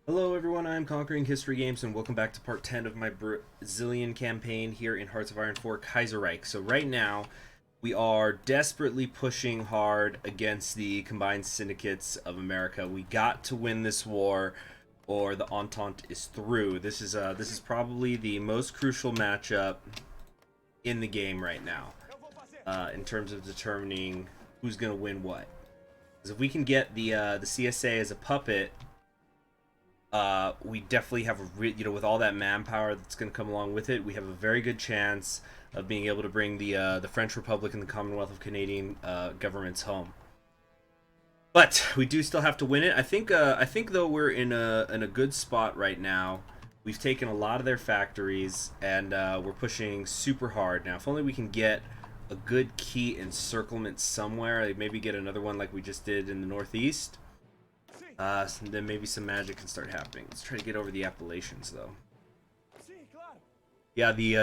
Hello everyone, I'm Conquering History Games and welcome back to part 10 of my Brazilian campaign here in Hearts of Iron 4 Kaiserreich. So right now, we are desperately pushing hard against the combined syndicates of America. We got to win this war or the Entente is through. This is probably the most crucial matchup in the game right now in terms of determining who's going to win what. Because if we can get the CSA as a puppet, we definitely have with all that manpower that's going to come along with it, we have a very good chance of being able to bring the French Republic and the Commonwealth of Canadian governments home. But we do still have to win it. I think though we're in a good spot right now. We've taken a lot of their factories and we're pushing super hard now. If only we can get a good key encirclement somewhere, like maybe get another one like we just did in the Northeast. So then maybe some magic can start happening. Let's try to get over the Appalachians, though. Yeah, the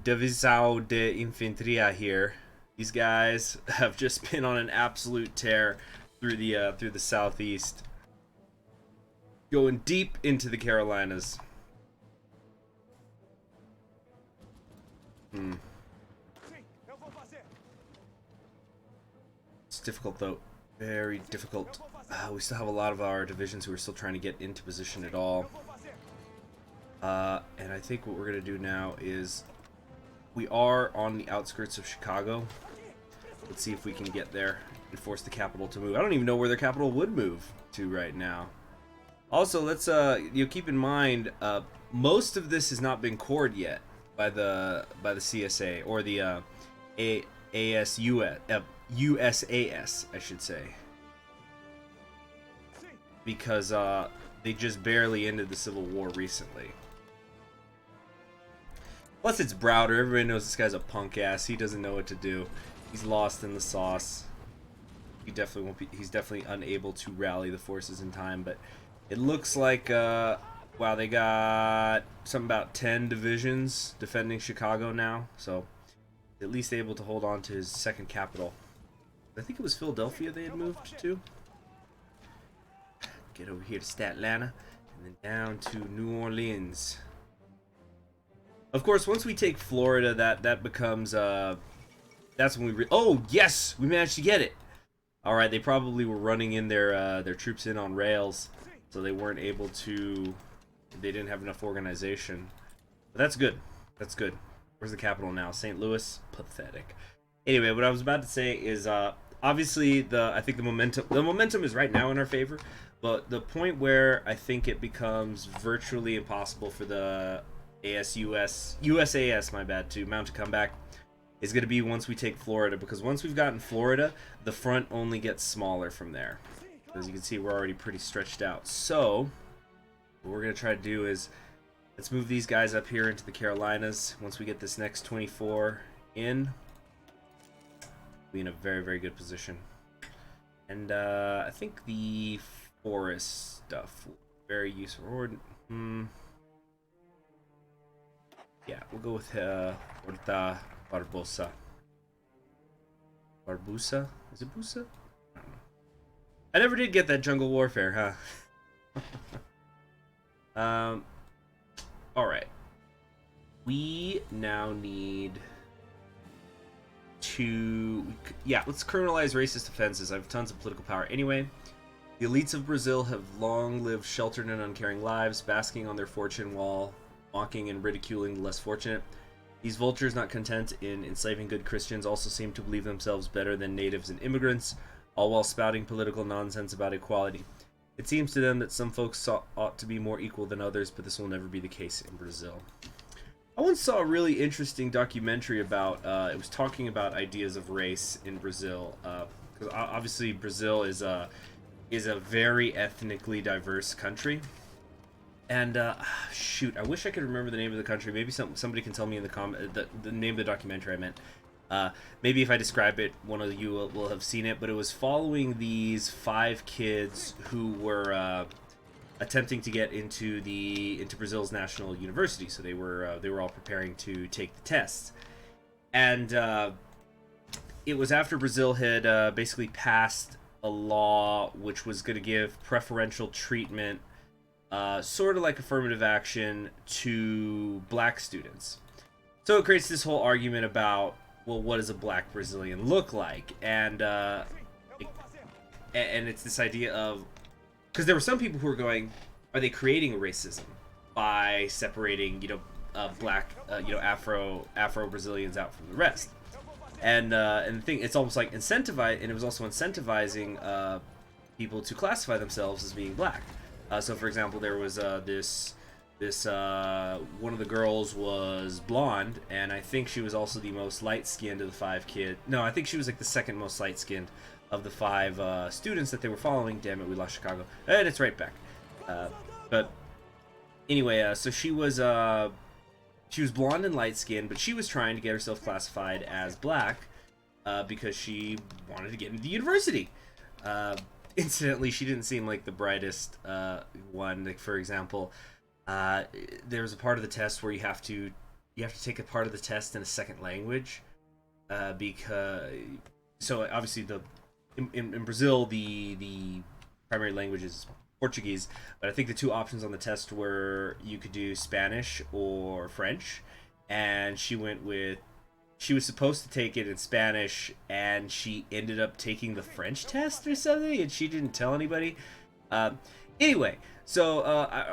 Divisão de Infanteria here. These guys have just been on an absolute tear through the southeast, going deep into the Carolinas. It's difficult though. Very difficult. We still have a lot of our divisions who are still trying to get into position at all. And I think what we're going to do now is we are on the outskirts of Chicago. Let's see if we can get there and force the capital to move. I don't even know where their capital would move to right now. Also, let's keep in mind most of this has not been cored yet by the CSA or the USAS, I should say, because they just barely ended the Civil War recently. Plus, it's Browder. Everybody knows this guy's a punk ass. He doesn't know what to do. He's lost in the sauce. He definitely won't be. He's definitely unable to rally the forces in time. But it looks like wow, they got something about 10 divisions defending Chicago now. So at least able to hold on to his second capital. I think it was Philadelphia they had moved to. Get over here to Statlanta, and then down to New Orleans. Of course, once we take Florida, that becomes that's when we oh yes, we managed to get it. All right, they probably were running in their troops in on rails, so they weren't able to. They didn't have enough organization. But that's good. That's good. Where's the capital now? St. Louis. Pathetic. Anyway, what I was about to say is obviously I think the momentum is right now in our favor, but the point where I think it becomes virtually impossible for the USAS, my bad, to mount a comeback is going to be once we take Florida, because once we've gotten Florida, the front only gets smaller from there. As you can see, we're already pretty stretched out. So what we're going to try to do is let's move these guys up here into the Carolinas. Once we get this next 24 in, be in a very, very good position. And I think the forest stuff will be very useful. Yeah, we'll go with Horta Barbosa. Barbusa? Is it Busa? I don't know. I never did get that jungle warfare, huh? Alright. We now need to... Yeah, let's criminalize racist offenses. I have tons of political power. Anyway, the elites of Brazil have long lived sheltered and uncaring lives, basking on their fortune while mocking and ridiculing the less fortunate. These vultures, not content in enslaving good Christians, also seem to believe themselves better than natives and immigrants, all while spouting political nonsense about equality. It seems to them that some folks ought to be more equal than others, but this will never be the case in Brazil. I once saw a really interesting documentary about, it was talking about ideas of race in Brazil, because obviously Brazil is a very ethnically diverse country. And shoot, I wish I could remember the name of the country. Maybe somebody can tell me in the comment the name of the documentary I meant. Maybe if I describe it, one of you will have seen it. But it was following these 5 kids who were attempting to get into Brazil's national university. So they were all preparing to take the tests, and it was after Brazil had basically passed a law which was going to give preferential treatment, sort of like affirmative action, to black students. So it creates this whole argument about, well, what does a black Brazilian look like? And it's this idea of, because there were some people who were going, are they creating racism by separating, black, Afro Brazilians out from the rest? And the thing, it's almost like incentivize, and it was also incentivizing people to classify themselves as being black. So, for example, there was this one of the girls was blonde, and I think she was also the most light-skinned of the 5 kids. No, I think she was like the second most light-skinned of the 5 students that they were following. Damn it, we lost Chicago, and it's right back. But anyway, so she was blonde and light-skinned, but she was trying to get herself classified as black because she wanted to get into the university. Incidentally, she didn't seem like the brightest one. Like, for example, there was a part of the test where you have to take a part of the test in a second language, because so obviously in Brazil the primary language is Portuguese, but I think the 2 options on the test were you could do Spanish or French, and she was supposed to take it in Spanish, and she ended up taking the French test or something, and she didn't tell anybody. Anyway, so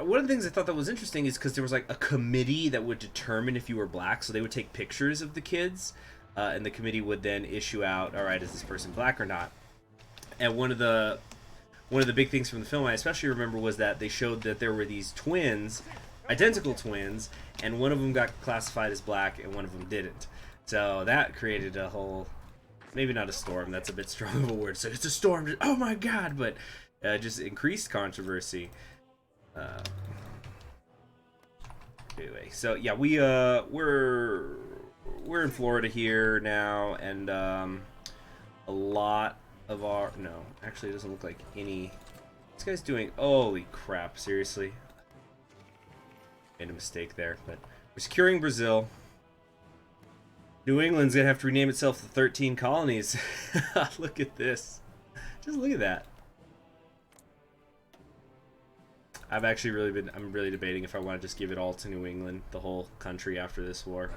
one of the things I thought that was interesting is because there was like a committee that would determine if you were black, so they would take pictures of the kids, and the committee would then issue out, all right, is this person black or not? And one of the big things from the film I especially remember was that they showed that there were these twins, identical twins, and one of them got classified as black and one of them didn't. So that created a whole, maybe not a storm, that's a bit strong of a word, so it's a storm, oh my god, but just increased controversy. Anyway, so yeah, we're in Florida here now, and a lot of our, no, actually it doesn't look like any, this guy's doing, holy crap, seriously, made a mistake there, but we're securing Brazil. New England's gonna have to rename itself the 13 colonies. Look at this, just look at that. I'm really debating if I want to just give it all to New England, the whole country after this war.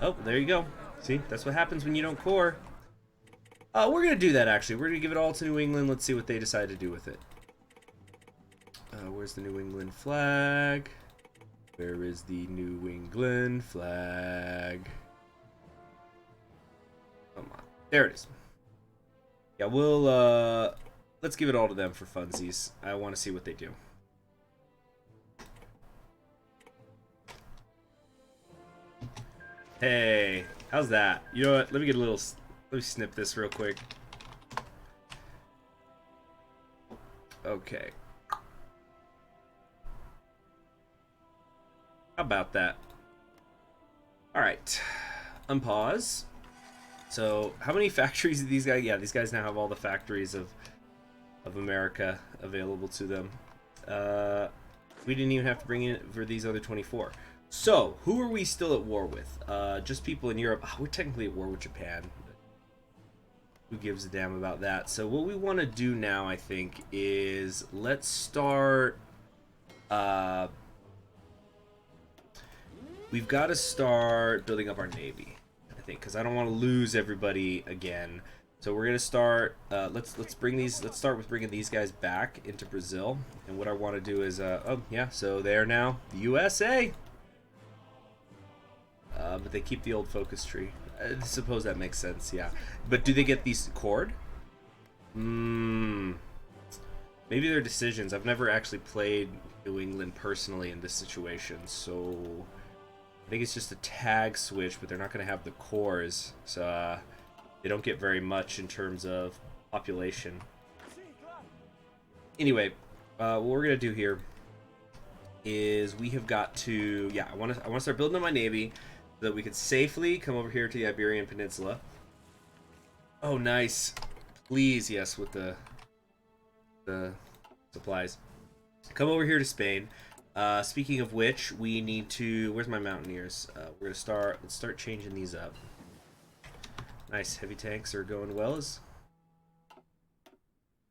Oh, there you go. See, that's what happens when you don't core. We're gonna do that actually. We're gonna give it all to New England. Let's see what they decide to do with it. Where's the New England flag? Where is the New England flag? Come on. There it is. Yeah, we'll, let's give it all to them for funsies. I want to see what they do. Hey, how's that? You know what? Let me snip this real quick. Okay. How about that? Alright. Unpause. So, how many factories do these guys... Yeah, these guys now have all the factories of America available to them. We didn't even have to bring in for these other 24. So, who are we still at war with? Just people in Europe. Oh, we're technically at war with Japan. Who gives a damn about that? So, what we want to do now, I think, is let's start... we've got to start building up our navy, I think, because I don't want to lose everybody again. So we're gonna start. Let's start with bringing these guys back into Brazil. And what I want to do is, oh yeah, so they're now the USA. But they keep the old focus tree. I suppose that makes sense, yeah. But do they get these cord? Maybe they're decisions. I've never actually played New England personally in this situation, so I think it's just a tag switch. But they're not gonna have the cores, so. They don't get very much in terms of population. Anyway, what we're gonna do here is we have got to, yeah, I want to start building up my navy so that we can safely come over here to the Iberian Peninsula. Oh, nice. Please, yes, with the supplies. Come over here to Spain. Speaking of which, we need to. Where's my mountaineers? We're gonna start. Let's start changing these up. Nice, heavy tanks are going well.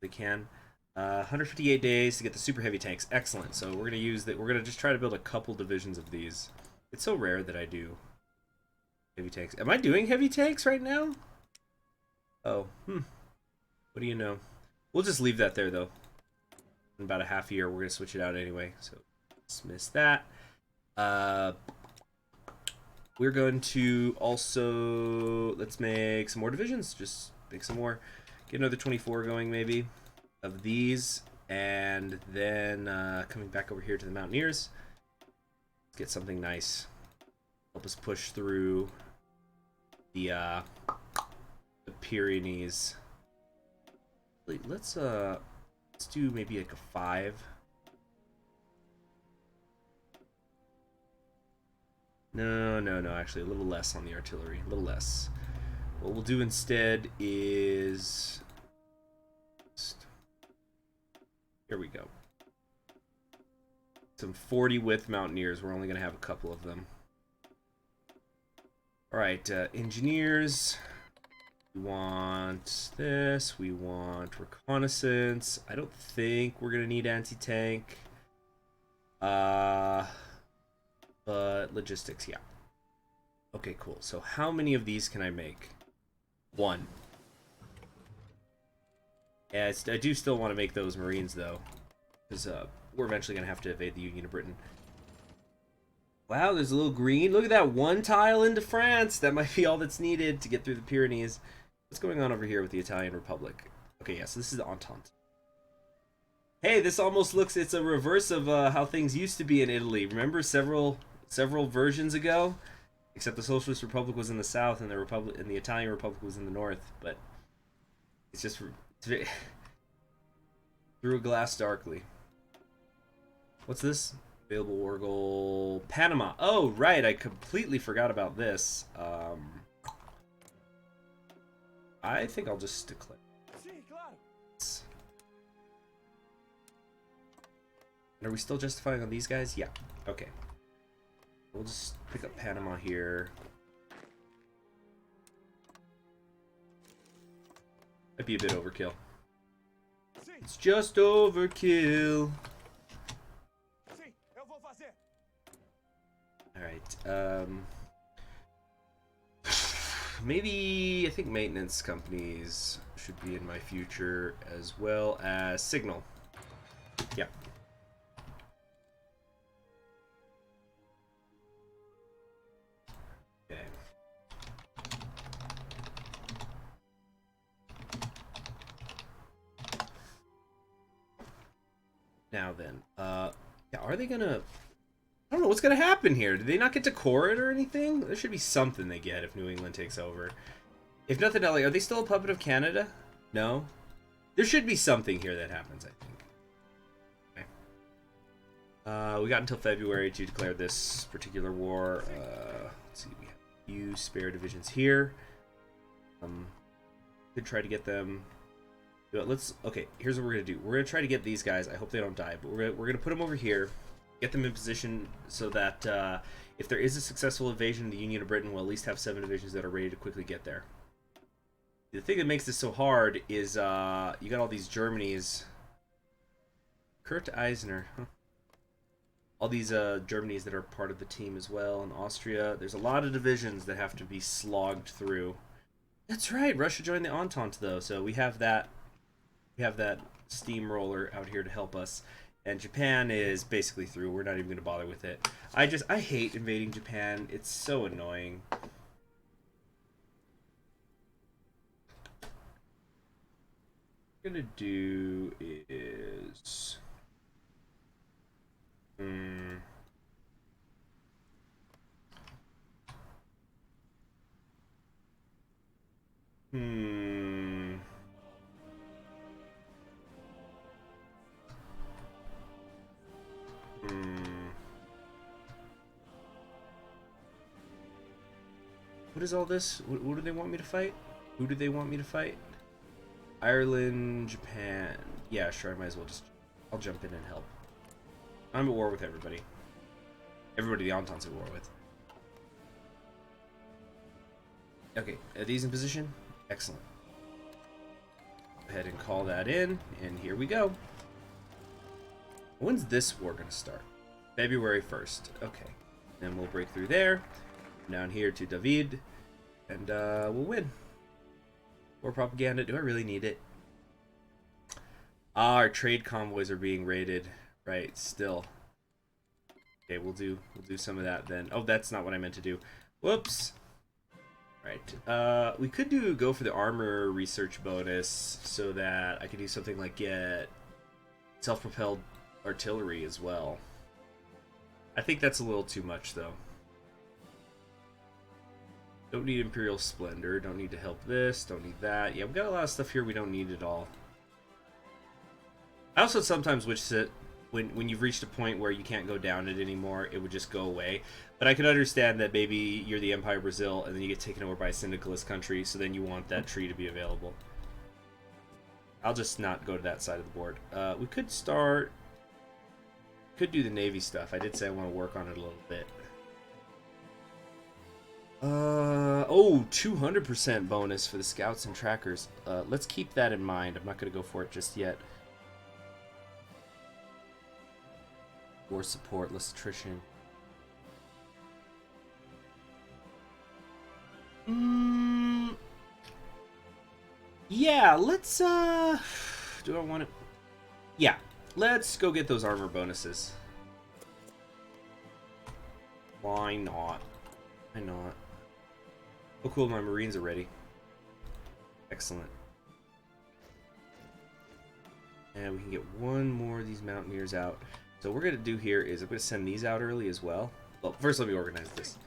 They can. 158 days to get the super heavy tanks. Excellent. So we're gonna use that. We're gonna just try to build a couple divisions of these. It's so rare that I do heavy tanks. Am I doing heavy tanks right now? Oh, what do you know? We'll just leave that there though. In about a half year, we're gonna switch it out anyway. So dismiss that. We're going to also let's make some more divisions. Just make some more. Get another 24 going maybe of these, and then coming back over here to the Mountaineers. Let's get something nice. Help us push through the Pyrenees. Let's do maybe like a 5. No, actually a little less on the artillery, a little less. What we'll do instead is here we go. Some 40 width Mountaineers. We're only gonna have a couple of them. All right, engineers. We want this. We want reconnaissance. I don't think we're gonna need anti-tank. But logistics, yeah. Okay, cool. So how many of these can I make? 1. Yeah, I do still want to make those Marines though, because we're eventually gonna have to invade the Union of Britain. Wow, there's a little green. Look at that, 1 tile into France. That might be all that's needed to get through the Pyrenees. What's going on over here with the Italian Republic? Okay, yeah, so this is the Entente. Hey, this almost looks, it's a reverse of how things used to be in Italy. Remember several versions ago? Except the Socialist Republic was in the south and the Italian Republic was in the north. But it's just through a glass darkly. What's this? Available war goal. Panama. Oh, right. I completely forgot about this. I think I'll just declare. And are we still justifying on these guys? Yeah. Okay. We'll just pick up Panama here. Might be a bit overkill. It's just overkill. Alright, maybe I think maintenance companies should be in my future as well as signal. Yeah. Okay. Now then, yeah, are they gonna... I don't know what's gonna happen here. Did they not get to core it or anything? There should be something they get if New England takes over. If nothing else, like, are they still a puppet of Canada? No? There should be something here that happens, I think. Okay. We got until February to declare this particular war. Let's see, we have a few spare divisions here. Could try to get them... Okay, here's what we're gonna do. We're gonna try to get these guys. I hope they don't die, but we're gonna put them over here. Get them in position so that if there is a successful invasion, the Union of Britain will at least have 7 divisions that are ready to quickly get there. The thing that makes this so hard is you got all these Germanys. Kurt Eisner, huh? All these Germanys that are part of the team as well, and Austria. There's a lot of divisions that have to be slogged through. That's right, Russia joined the Entente though, so we have that. We have that steamroller out here to help us. And Japan is basically through. We're not even going to bother with it. I hate invading Japan. It's so annoying. What I'm going to do is... What is all this? What do they want me to fight? Who do they want me to fight? Ireland, Japan. Yeah, sure, I might as well just... I'll jump in and help. I'm at war with everybody. Everybody the Entente's at war with. Okay, are these in position? Excellent. Go ahead and call that in, and here we go. When's this war going to start? February 1st. Okay. Then we'll break through there. Down here to David. And we'll win. War propaganda. Do I really need it? Ah, our trade convoys are being raided. Right, still. Okay, we'll do some of that then. Oh, that's not what I meant to do. Whoops. Right. We could go for the armor research bonus so that I could do something like get self-propelled artillery as well. I think that's a little too much though. Don't need Imperial Splendor, don't need to help this, don't need that. Yeah, we've got a lot of stuff here we don't need at all. I also sometimes wish that when you've reached a point where you can't go down it anymore, it would just go away. But I could understand that maybe you're the Empire of Brazil and then you get taken over by a syndicalist country, so then you want that tree to be available. I'll just not go to that side of the board. We could start... Could do the Navy stuff. I did say I want to work on it a little bit. Oh, 200% bonus for the scouts and trackers. Let's keep that in mind. I'm not going to go for it just yet. War support, less attrition. Yeah, let's, do I want to... Yeah, let's go get those armor bonuses. Why not? Why not? Oh, cool, my Marines are ready. Excellent. And we can get one more of these Mountaineers out. So what we're going to do here is I'm going to send these out early as well. Well, first let me organize this.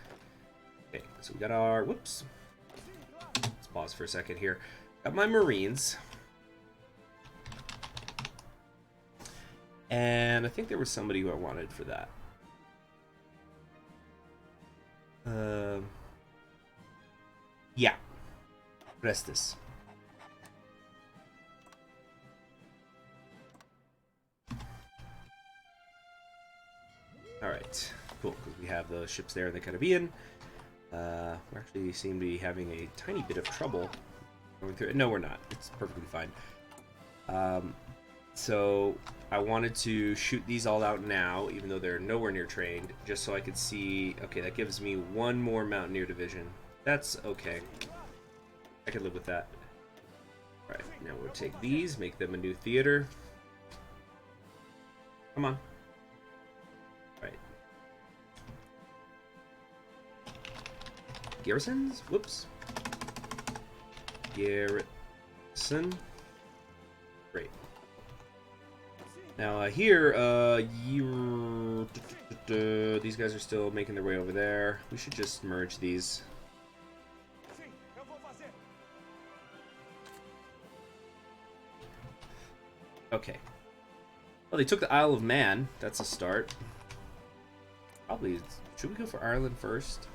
Okay, so we got our... Whoops. Let's pause for a second here. Got my Marines. And I think there was somebody who I wanted for that. Yeah. Restus. Alright, cool, because we have the ships there in the Caribbean. We actually seem to be having a tiny bit of trouble going through it. No, we're not. It's perfectly fine. So I wanted to shoot these all out now, even though they're nowhere near trained, just so I could see... Okay, that gives me one more Mountaineer division. That's okay. I can live with that. Alright, now we'll take these, make them a new theater. Come on. Alright. Garrisons? Whoops. Garrison. Great. Now here, these guys are still making their way over there. We should just merge these. Okay. Well, they took the Isle of Man. That's a start. Probably, should we go for Ireland first?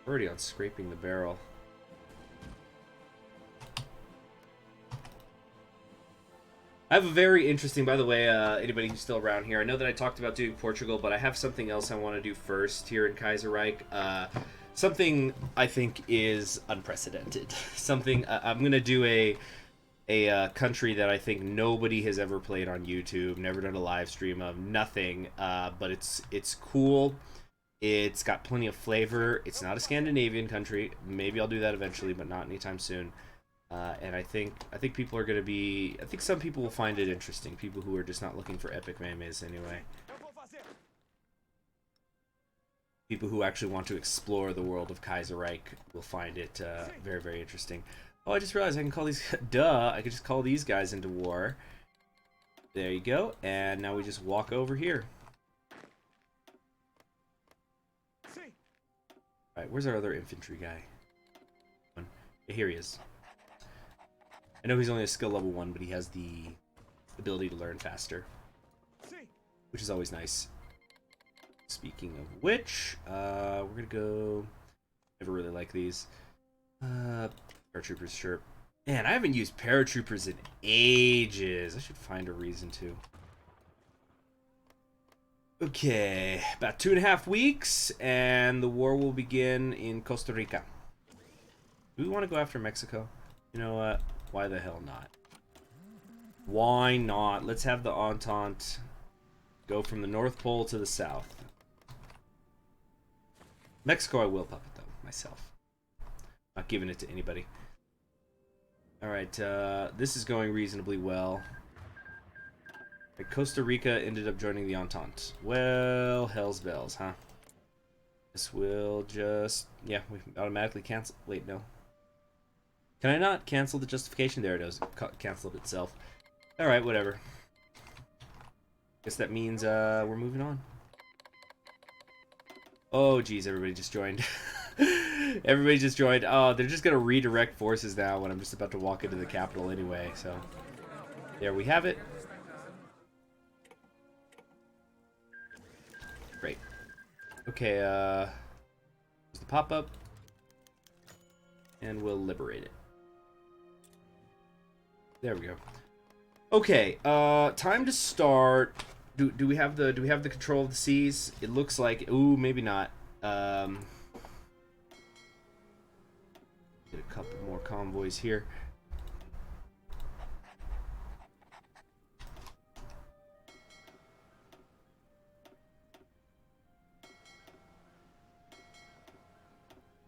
We're already on scraping the barrel. I have a very interesting, by the way, anybody who's still around here, I know that I talked about doing Portugal, but I have something else I want to do first here in Kaiserreich. Something I think is unprecedented. Something, I'm going to do a country that I think nobody has ever played on YouTube, never done a live stream of, nothing, but it's cool. It's got plenty of flavor. It's not a Scandinavian country. Maybe I'll do that eventually, but not anytime soon. And I think people are going to be... I think some people will find it interesting. People who are just not looking for epic memes anyway. People who actually want to explore the world of Kaiserreich will find it very, very interesting. Oh, I just realized I can call these... Duh! I could just call these guys into war. There you go. And now we just walk over here. Alright, where's our other infantry guy? Here he is. I know he's only a skill level 1, but he has the ability to learn faster, which is always nice. Speaking of which, we're gonna go... Never really like these. Paratroopers, sure. Man, I haven't used paratroopers in ages. I should find a reason to. Okay, about 2.5 weeks, and the war will begin in Costa Rica. Do we want to go after Mexico? You know what? Why the hell not? Why not? Let's have the Entente go from the North Pole to the South. Mexico I will puppet, though, myself. Not giving it to anybody. Alright, this is going reasonably well. Right, Costa Rica ended up joining the Entente. Well, hell's bells, huh? This will just... Yeah, we automatically cancel... Wait, no. Can I not cancel the justification? There it is. Canceled itself. Alright, whatever. Guess that means we're moving on. Oh, geez, everybody just joined. Everybody just joined. Oh, they're just going to redirect forces now when I'm just about to walk into the capital anyway, so... There we have it. Great. Okay, here's the pop-up. And we'll liberate it. There we go. Okay, time to start. Do we have the control of the seas? It looks like, ooh, maybe not. Get a couple more convoys here.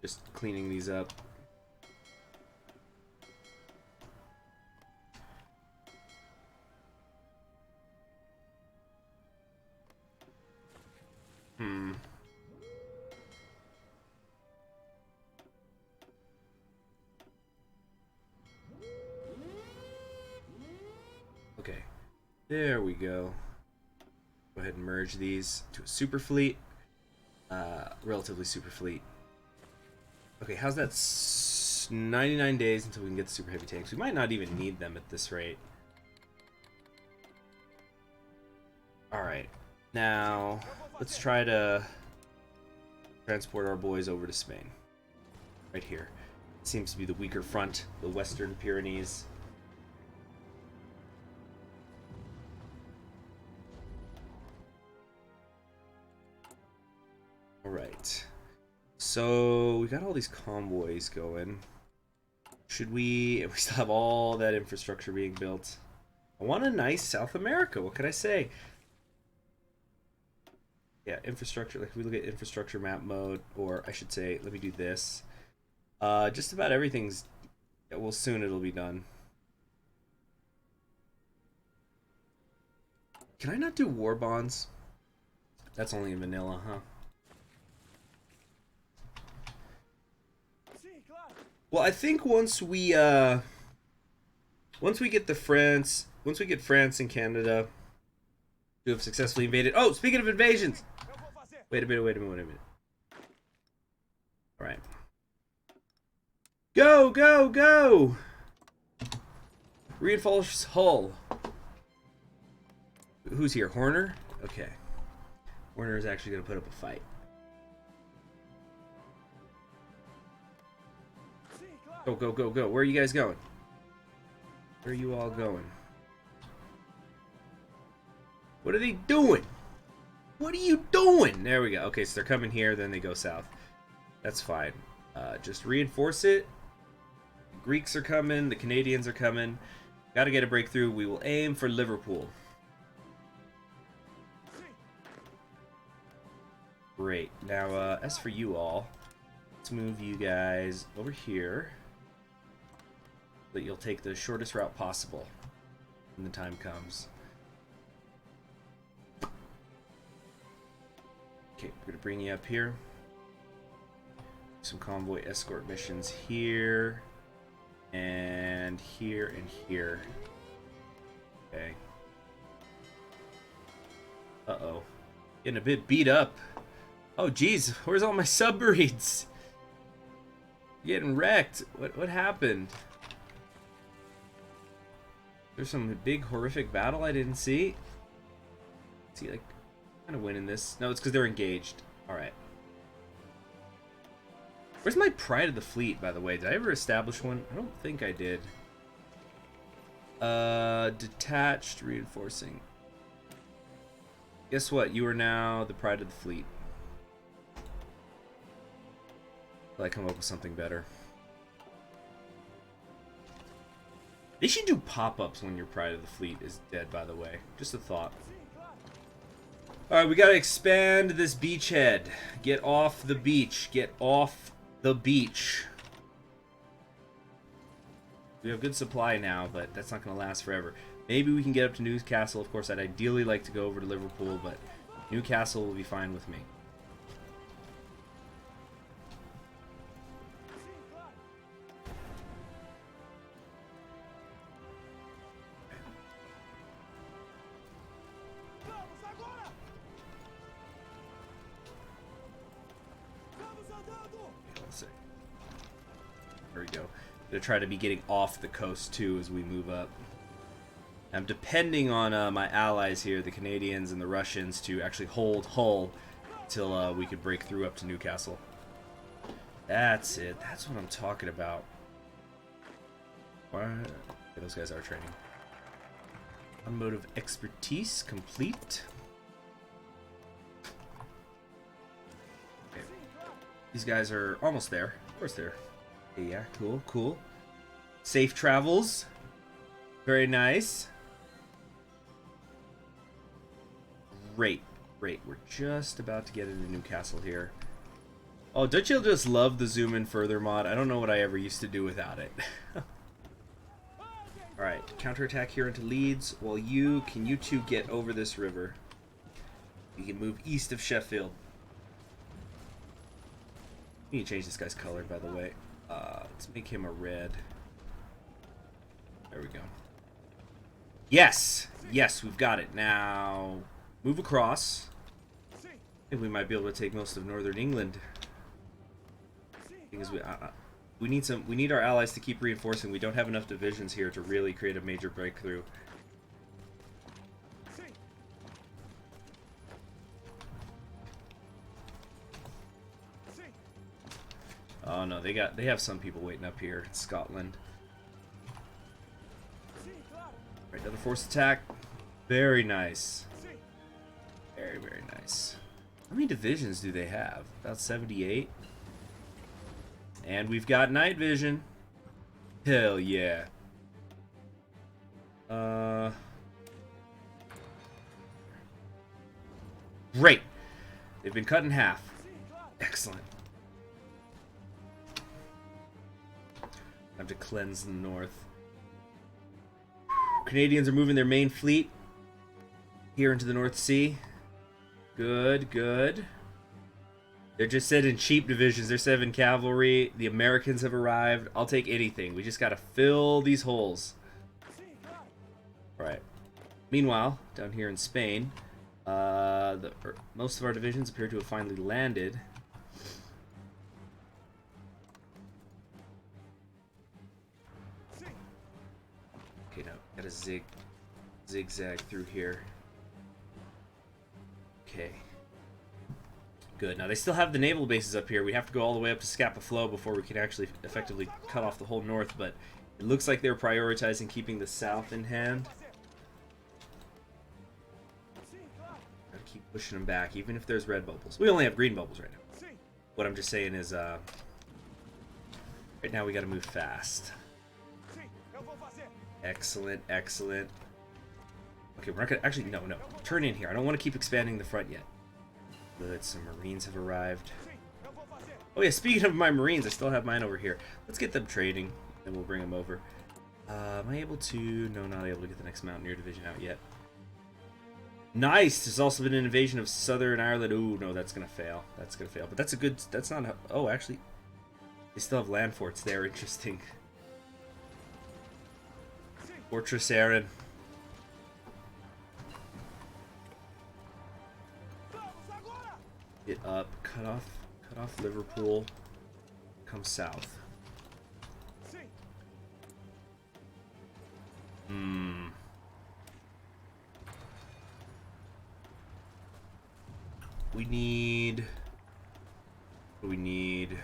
Just cleaning these up. Okay, there we go. Go ahead and merge these to a super fleet. Relatively super fleet. Okay, how's that? 99 days until we can get the super heavy tanks. We might not even need them at this rate. Alright, now let's try to transport our boys over to Spain. Right here. It seems to be the weaker front, the Western Pyrenees. Alright. So, we got all these convoys going. Should we... We still have all that infrastructure being built. I want a nice South America, what can I say? Yeah, infrastructure, like if we look at infrastructure map mode, or I should say, let me do this. Just about everything's... Yeah, well, soon it'll be done. Can I not do war bonds? That's only in vanilla, huh? Well, I think once we get France and Canada who have successfully invaded. Oh, speaking of invasions! Wait a minute. Alright. Go, go, go! Reinforce Hull. Who's here? Horner? Okay. Horner is actually going to put up a fight. Go, go, go, go. Where are you guys going? Where are you all going? What are they doing? What are you doing? There we go. Okay, so they're coming here, then they go south. That's fine. Just reinforce it. The Greeks are coming. The Canadians are coming. Got to get a breakthrough. We will aim for Liverpool. Great. Now, as for you all, let's move you guys over here. But you'll take the shortest route possible when the time comes. Okay, we're gonna bring you up here. Some convoy escort missions here, and here, and here. Okay. Uh-oh. Getting a bit beat up. Oh, geez, where's all my submarines? Getting wrecked. What happened? There's some big horrific battle I didn't see. See, like, kind of winning this. No, it's because they're engaged. All right. Where's my pride of the fleet, by the way? Did I ever establish one? I don't think I did. Detached, reinforcing. Guess what? You are now the pride of the fleet. Till I come up with something better. They should do pop-ups when your Pride of the Fleet is dead, by the way. Just a thought. Alright, we gotta expand this beachhead. Get off the beach. Get off the beach. We have good supply now, but that's not gonna last forever. Maybe we can get up to Newcastle. Of course, I'd ideally like to go over to Liverpool, but Newcastle will be fine with me. There we go. Gonna try to be getting off the coast too as we move up. I'm depending on my allies here, the Canadians and the Russians, to actually hold Hull till we could break through up to Newcastle. That's it. That's what I'm talking about. Okay, those guys are training. Automotive expertise complete. Okay. These guys are almost there. Of course they're. Yeah, cool, cool. Safe travels. Very nice. Great, great. We're just about to get into Newcastle here. Oh, don't you just love the zoom in further mod? I don't know what I ever used to do without it. Alright, counterattack here into Leeds. While you two get over this river. You can move east of Sheffield. We need to change this guy's color, by the way. Let's make him a red. There we go. Yes! Yes, we've got it. Now, move across. I think we might be able to take most of northern England. Because we need our allies to keep reinforcing. We don't have enough divisions here to really create a major breakthrough. Oh no, they have some people waiting up here in Scotland. Right, another force attack. Very nice. Very, very nice. How many divisions do they have? About 78. And we've got night vision. Hell yeah. Great. They've been cut in half. Excellent. I have to cleanse the north. Canadians are moving their main fleet here into the North Sea. Good, good. They're just sending cheap divisions. They're 7 cavalry. The Americans have arrived. I'll take anything. We just got to fill these holes. Right. Meanwhile, down here in Spain, most of our divisions appear to have finally landed. Okay, now gotta zigzag through here. Okay. Good. Now they still have the naval bases up here. We have to go all the way up to Scapa Flow before we can actually effectively cut off the whole north, but it looks like they're prioritizing keeping the south in hand. Gotta keep pushing them back, even if there's red bubbles. We only have green bubbles right now. What I'm just saying is, right now we gotta move fast. Excellent, excellent. Okay, we're not gonna... Actually, no. Turn in here. I don't want to keep expanding the front yet. Good, some Marines have arrived. Oh yeah, speaking of my Marines, I still have mine over here. Let's get them trading, and we'll bring them over. Am I able to... No, not able to get the next Mountaineer Division out yet. Nice! There's also been an invasion of Southern Ireland. Ooh, no, that's gonna fail. That's gonna fail. But that's a good... That's not... Oh, actually... They still have land forts there. Interesting. Fortress Aaron. Get up, cut off Liverpool, come south. We need... What do we need?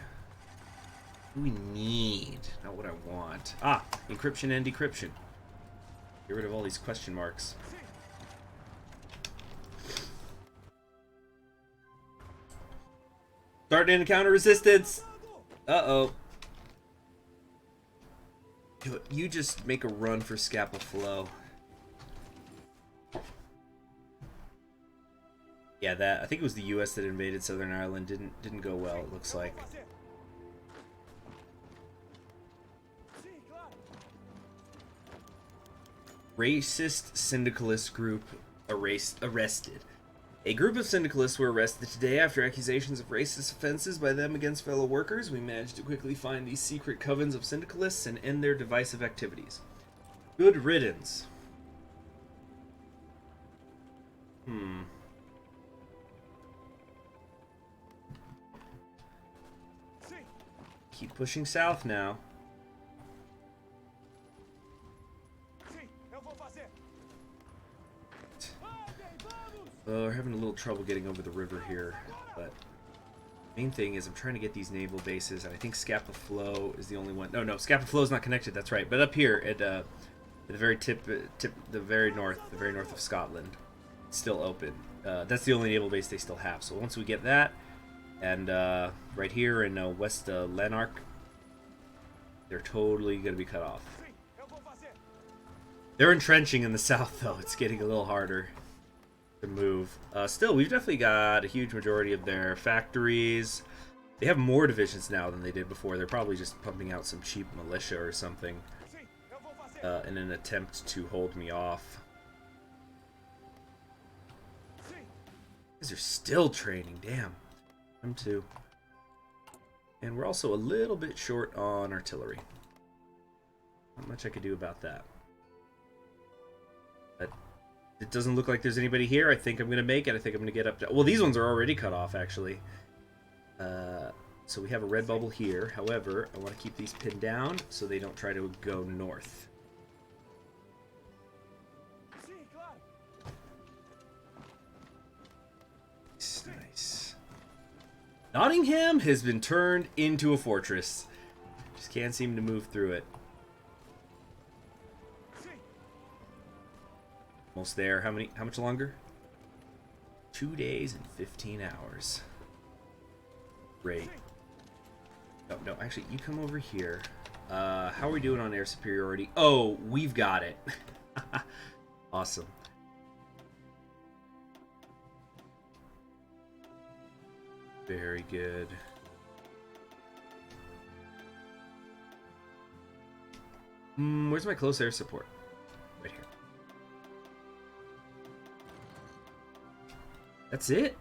What do we need? Not what I want. Ah, encryption and decryption. Get rid of all these question marks. Starting to encounter resistance. Uh-oh. You just make a run for Scapa Flow. Yeah, that I think it was the U.S. that invaded Southern Ireland. Didn't go well. It looks like. Racist syndicalist group arrested. A group of syndicalists were arrested today after accusations of racist offenses by them against fellow workers. We managed to quickly find these secret covens of syndicalists and end their divisive activities. Good riddance. Keep pushing south now. Well, we're having a little trouble getting over the river here, but main thing is I'm trying to get these naval bases, and I think Scapa Flow is the only one. No, Scapa Flow is not connected. That's right. But up here at the very the very north of Scotland, it's still open. That's the only naval base they still have. So once we get that, and right here in West Lanark, they're totally gonna be cut off. They're entrenching in the south, though. It's getting a little harder to move. Still, we've definitely got a huge majority of their factories. They have more divisions now than they did before. They're probably just pumping out some cheap militia or something in an attempt to hold me off. These are still training, damn. Them too. And we're also a little bit short on artillery. Not much I could do about that. But it doesn't look like there's anybody here. I think I'm going to make it. I think I'm going to get up to... Well, these ones are already cut off, actually. So we have a red bubble here. However, I want to keep these pinned down so they don't try to go north. Nice. Nottingham has been turned into a fortress. Just can't seem to move through it. Almost there. How much longer? 2 days and 15 hours. Great. No, actually, you come over here. How are we doing on air superiority? Oh, we've got it. Awesome. Very good. Where's my close air support? Right here. That's it?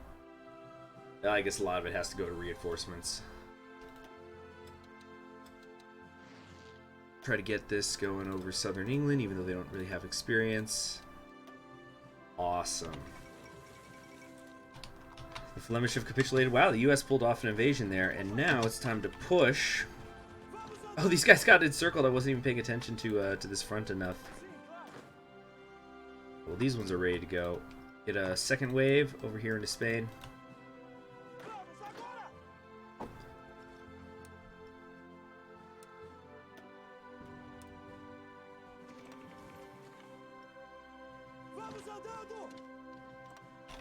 I guess a lot of it has to go to reinforcements. Try to get this going over southern England, even though they don't really have experience. Awesome. The Flemish have capitulated. Wow, the US pulled off an invasion there, and now it's time to push. Oh, these guys got encircled. I wasn't even paying attention to this front enough. Well, these ones are ready to go. Get a second wave over here into Spain.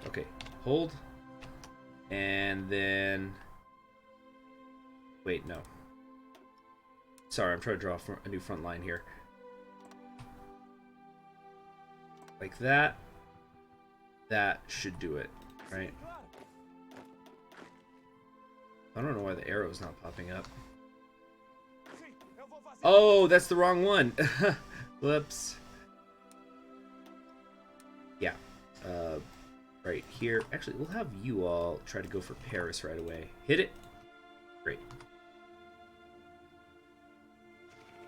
Okay, hold. And then... Wait, no. Sorry, I'm trying to draw a new front line here. Like that. That should do it, right? I don't know why the arrow's not popping up. Oh, that's the wrong one. Whoops. Yeah. Right here. Actually, we'll have you all try to go for Paris right away. Hit it. Great.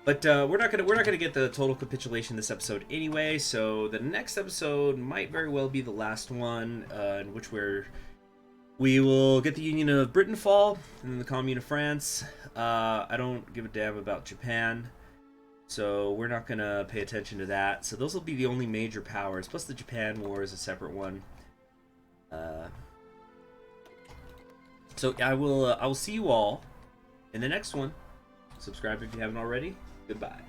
But we're not gonna get the total capitulation this episode anyway. So the next episode might very well be the last one, in which we will get the Union of Britain fall and then the Commune of France. I don't give a damn about Japan, so we're not gonna pay attention to that. So those will be the only major powers. Plus the Japan War is a separate one. So I will see you all in the next one. Subscribe if you haven't already. Goodbye.